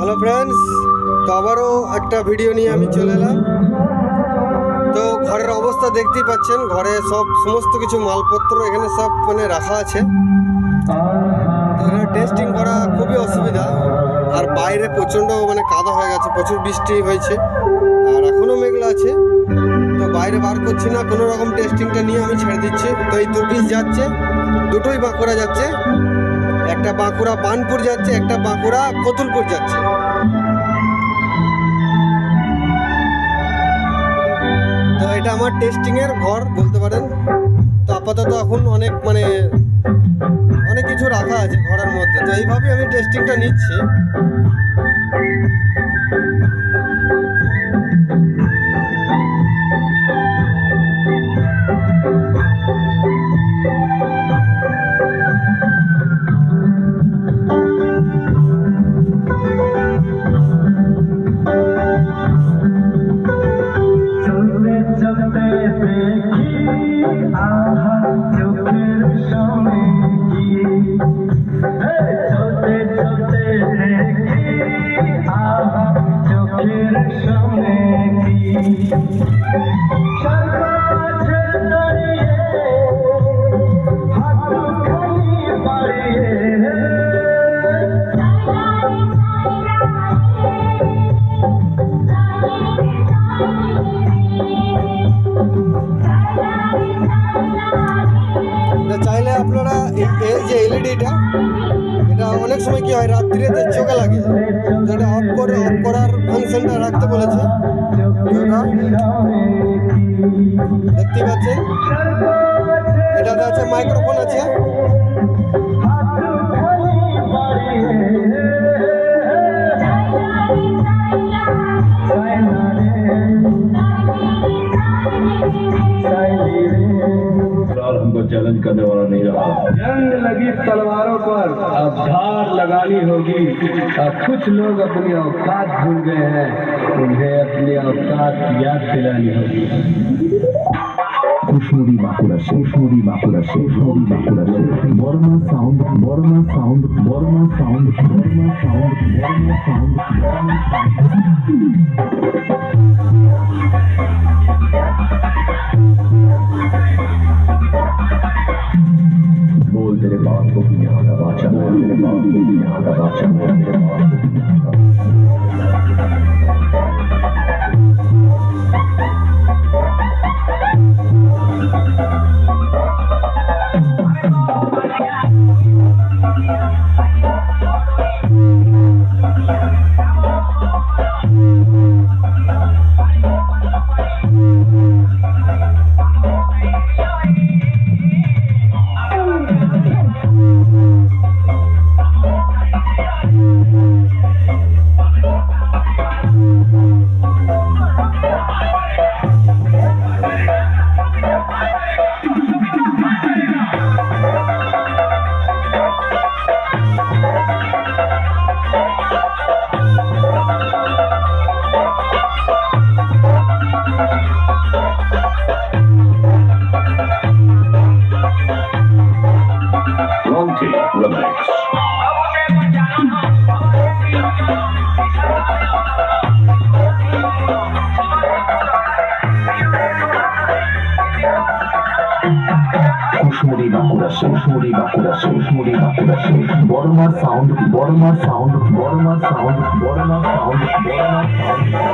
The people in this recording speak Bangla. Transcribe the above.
হ্যালো ফ্রেন্ডস, তো আবারও একটা ভিডিও নিয়ে আমি চলে এলাম। তো ঘরের অবস্থা দেখতেই পাচ্ছেন, ঘরে সমস্ত কিছু মালপত্র এখানে সব রাখা আছে। তো এখানে টেস্টিং করা খুবই অসুবিধা, আর বাইরে প্রচণ্ড কাদা হয়ে গেছে, প্রচুর বৃষ্টি হয়েছে আর এখনও মেঘলা আছে। তো বাইরে বার করছি না, কোনো রকম টেস্টিংটা নিয়ে আমি ছেড়ে দিচ্ছি। তো এই 2 পিস যাচ্ছে, দুটোই বাঁকুড়া যাচ্ছে। একটা বাঁকুড়া বানপুর যাচ্ছে, একটা বাঁকুড়া কতুলপুর যাচ্ছে। তো এটা আমার টেস্টিংয়ের ঘর বলতে পারেন। তো আপাতত এখন অনেক অনেক কিছু রাখা আছে ঘরের মধ্যে। তো এইভাবেই আমি টেস্টিংটা নিচ্ছি। চাইলে আপনারা এই যে এলইডিটা, এটা অনেক সময় কি হয় রাত্রিতে চোখে লাগে, তো এটা অফ করার ফাংশনটা রাখতে বলেছে। এটা দেখতে পাচ্ছেন, এটাতে আছে মাইক্রোফোন আছে। हमको चैलेंज करने वाला नहीं रहा। जंग लगी तलवारों पर अब धार लगानी होगी। अब कुछ लोग अपनी औकात भूल गए हैं, उन्हें अपनी औकात याद दिलानी होगी। Kushmuri Bankura Kushmuri Bankura Kushmuri Bankura Barma sound Barma sound Barma sound Barma sound Barma sound बोल तेरे बाप को कि यहाँ का बादशाह बोल तेरे बाप को कि यहाँ का बादशाह बोल तेरे बाप को कि यहाँ का Kushmuri Bankura Kushmuri Bankura Kushmuri Bankura Barma sound Barma sound Barma sound Barma sound Barma sound